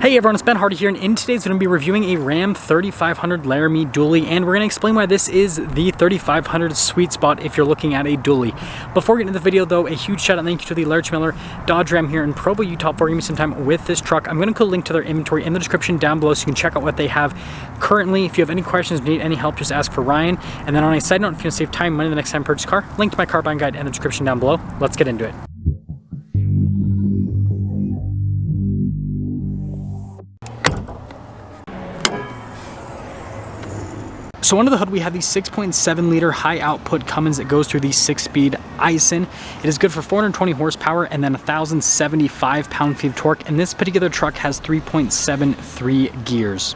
Hey everyone, it's Ben Hardy here, and in today's video, I'm going to be reviewing a Ram 3500 Laramie Dually, and we're going to explain why this is the 3500 sweet spot if you're looking at a dually. Before getting into the video though, a huge shout out and thank you to the Large Miller Dodge Ram here in Provo, Utah for giving me some time with this truck. I'm going to put a link to their inventory in the description down below so you can check out what they have currently. If you have any questions, need any help, just ask for Ryan. And then on a side note, if you want to save time, money the next time you purchase a car, link to my car buying guide in the description down below. Let's get into it. So under the hood, we have the 6.7 liter high output Cummins that goes through the 6-speed Ison. It is good for 420 horsepower and then 1,075 pound-feet of torque. And this particular truck has 3.73 gears.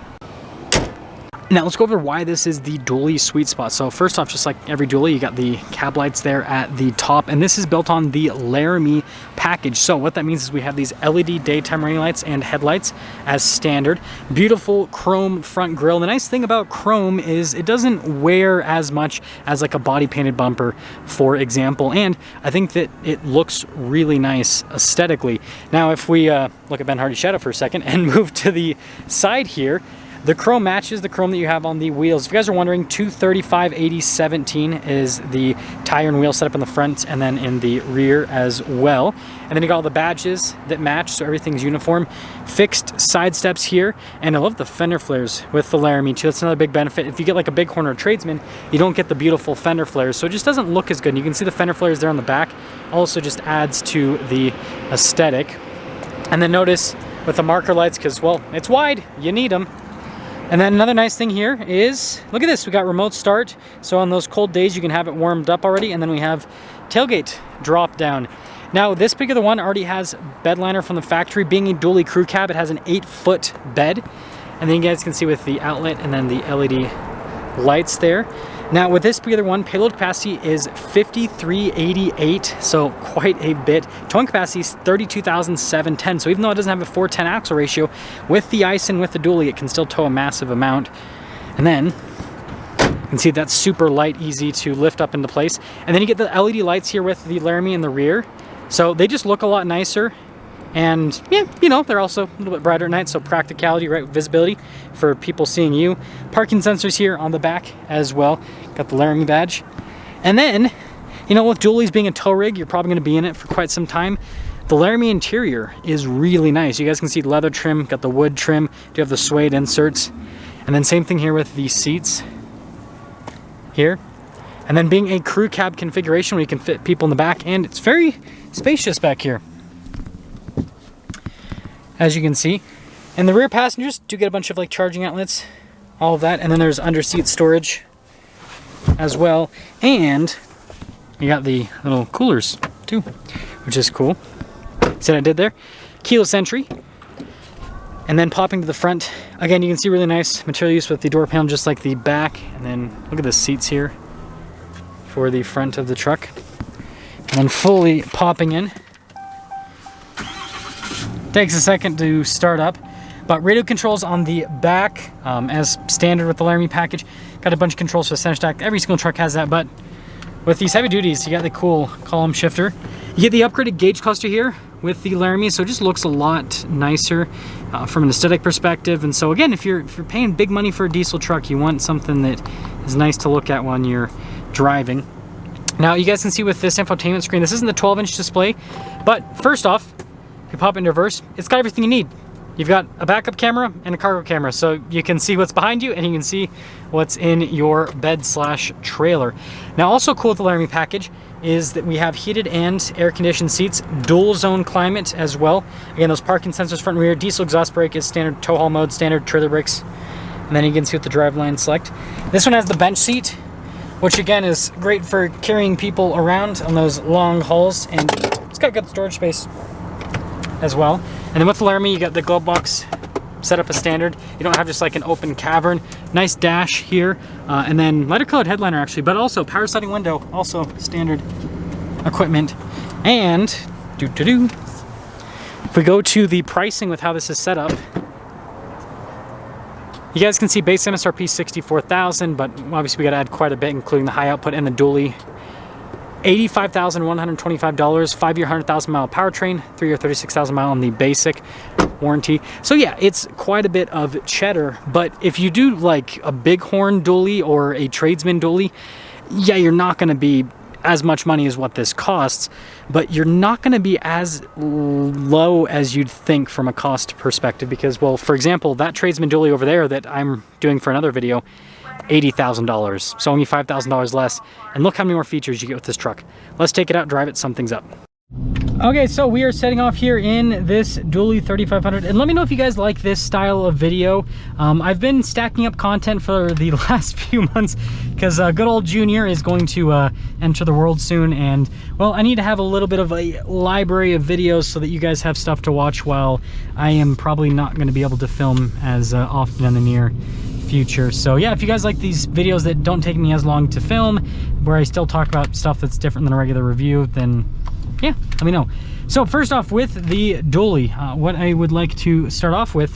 Now let's go over why this is the dually sweet spot. So first off, just like every dually, you got the cab lights there at the top, and this is built on the Laramie package. So what that means is we have these LED daytime running lights and headlights as standard. Beautiful chrome front grille. The nice thing about chrome is it doesn't wear as much as like a body painted bumper, for example, and I think that it looks really nice aesthetically. Now if we look at Ben Hardy's shadow for a second and move to the side here, the chrome matches the chrome that you have on the wheels. If you guys are wondering, 235/80/17 is the tire and wheel setup in the front and then in the rear as well. And then you got all the badges that match, so everything's uniform. Fixed side steps here, and I love the fender flares with the Laramie too. That's another big benefit. If you get like a Bighorn or a Tradesman, you don't get the beautiful fender flares, so it just doesn't look as good. And you can see the fender flares there on the back. Also just adds to the aesthetic. And then notice with the marker lights, because well, it's wide, you need them. And then another nice thing here is, look at this, we got remote start. So on those cold days, you can have it warmed up already. And then we have tailgate drop down. Now this particular one already has bed liner from the factory. Being a dually crew cab, it has an 8-foot bed. And then you guys can see with the outlet and then the LED lights there. Now with this particular one, payload capacity is 5388, so quite a bit. Towing capacity is 32,710, so even though it doesn't have a 410 axle ratio, with the Ison, with the dually, it can still tow a massive amount. And then you can see that's super light, easy to lift up into place. And then you get the LED lights here with the Laramie in the rear, so they just look a lot nicer. And yeah, you know, they're also a little bit brighter at night, so practicality, right, visibility for people seeing you. Parking sensors here on the back as well. Got the Laramie badge. And then, you know, with duallies being a tow rig, you're probably going to be in it for quite some time. The Laramie interior is really nice. You guys can see the leather trim, got the wood trim, do have the suede inserts. And then same thing here with the seats here. And then being a crew cab configuration where you can fit people in the back, and it's very spacious back here, as you can see. And the rear passengers do get a bunch of like charging outlets, all of that. And then there's under seat storage as well. And you got the little coolers too, which is cool. See what I did there? Keyless entry. And then popping to the front, again, you can see really nice material use with the door panel, just like the back. And then look at the seats here for the front of the truck. And then fully popping in. Takes a second to start up, but radio controls on the back, as standard with the Laramie package. Got a bunch of controls for the center stack. Every single truck has that, but with these heavy duties, you got the cool column shifter. You get the upgraded gauge cluster here with the Laramie, so it just looks a lot nicer from an aesthetic perspective. And so again, if you're paying big money for a diesel truck, you want something that is nice to look at when you're driving. Now you guys can see with this infotainment screen, this isn't the 12-inch display, but first off, you pop it in reverse, it's got everything you need. You've got a backup camera and a cargo camera, so you can see what's behind you and you can see what's in your bed/trailer. Now also cool with the Laramie package is that we have heated and air-conditioned seats, dual zone climate as well. Again, those parking sensors front and rear, diesel exhaust brake is standard tow haul mode, standard trailer brakes. And then you can see what the driveline select. This one has the bench seat, which again is great for carrying people around on those long hauls, and it's got good storage space as well. And then with the Laramie, you got the glove box set up as standard. You don't have just like an open cavern. Nice dash here, and then lighter colored headliner actually, but also power sliding window, also standard equipment. And if we go to the pricing with how this is set up, you guys can see base MSRP $64,000, but obviously we got to add quite a bit, including the high output and the dually. $85,125, 5-year 100,000 mile powertrain, 3-year 36,000 mile on the basic warranty. So yeah, it's quite a bit of cheddar, but if you do like a bighorn dually or a tradesman dually, yeah, you're not going to be as much money as what this costs, but you're not going to be as low as you'd think from a cost perspective, because, well, for example, that tradesman dually over there that I'm doing for another video, $80,000, so only $5,000 less, and look how many more features you get with this truck. Let's take it out, drive it, sum things up. Okay, so we are setting off here in this Dually 3500, and let me know if you guys like this style of video. I've been stacking up content for the last few months because good old Junior is going to enter the world soon, and well, I need to have a little bit of a library of videos so that you guys have stuff to watch while I am probably not going to be able to film as often in the near future. So yeah, if you guys like these videos that don't take me as long to film, where I still talk about stuff that's different than a regular review, then yeah, let me know. So first off, with the Dually, what I would like to start off with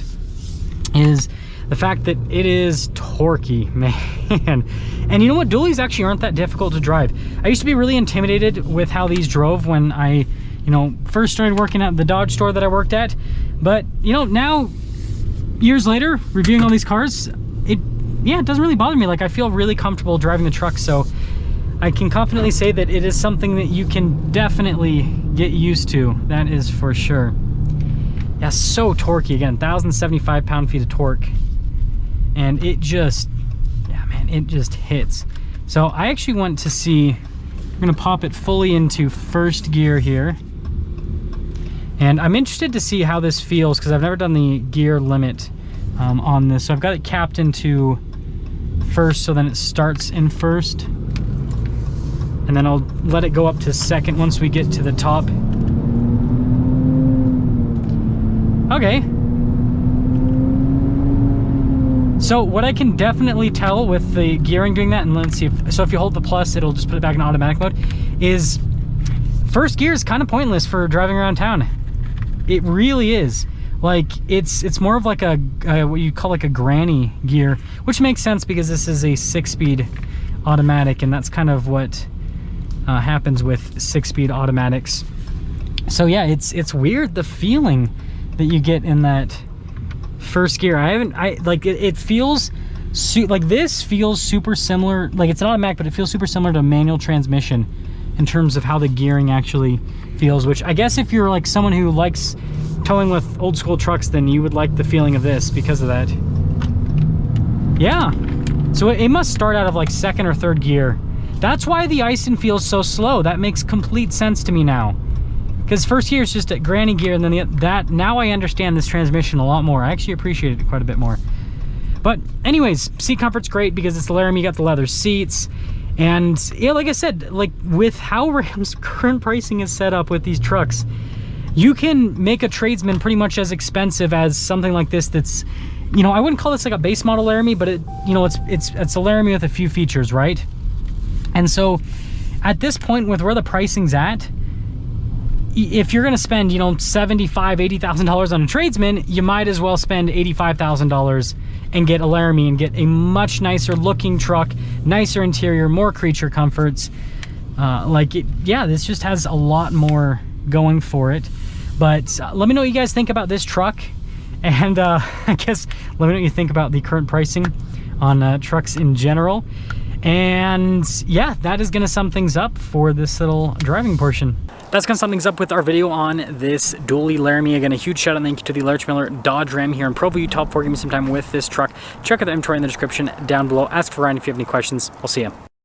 is the fact that it is torquey, man. And you know what, Duallys actually aren't that difficult to drive. I used to be really intimidated with how these drove when I, you know, first started working at the Dodge store that I worked at. But you know, now years later, reviewing all these cars, it doesn't really bother me. Like, I feel really comfortable driving the truck, so I can confidently say that it is something that you can definitely get used to. That is for sure. Yeah, so torquey. Again, 1,075 pound-feet of torque. And it just, yeah, man, it just hits. So I actually want to see, I'm gonna pop it fully into first gear here. And I'm interested to see how this feels because I've never done the gear limit on this. So I've got it capped into first, so then it starts in first. And then I'll let it go up to second once we get to the top. Okay. So what I can definitely tell with the gearing doing that, and let's see if, so if you hold the plus, it'll just put it back in automatic mode, is first gear is kind of pointless for driving around town. It really is. Like, it's more of like a what you call like a granny gear, which makes sense because this is a 6-speed automatic, and that's kind of what happens with 6-speed automatics. So yeah, it's weird, the feeling that you get in that first gear. It feels like this feels super similar, like it's an automatic, but it feels super similar to a manual transmission in terms of how the gearing actually feels, which I guess if you're like someone who likes towing with old school trucks, then you would like the feeling of this because of that. Yeah, so it must start out of like second or third gear. That's why the Ison feels so slow. That makes complete sense to me now. Because first gear is just a granny gear, and then now I understand this transmission a lot more. I actually appreciate it quite a bit more. But anyways, seat comfort's great because it's the Laramie, you got the leather seats. And yeah, like I said, like with how Ram's current pricing is set up with these trucks, you can make a tradesman pretty much as expensive as something like this that's, you know, I wouldn't call this like a base model Laramie, but it, you know, it's a Laramie with a few features, right? And so at this point with where the pricing's at, if you're going to spend, you know, $75,000, $80,000 on a tradesman, you might as well spend $85,000 and get a Laramie and get a much nicer looking truck, nicer interior, more creature comforts. Yeah, this just has a lot more going for it. But let me know what you guys think about this truck, and I guess let me know what you think about the current pricing on trucks in general. And yeah, that is gonna sum things up for this little driving portion. That's gonna sum things up with our video on this Dually Laramie. Again, a huge shout out and thank you to the Larch Miller Dodge Ram here in Provo, Utah for giving me some time with this truck. Check out the inventory in the description down below. Ask for Ryan if you have any questions. I'll see you.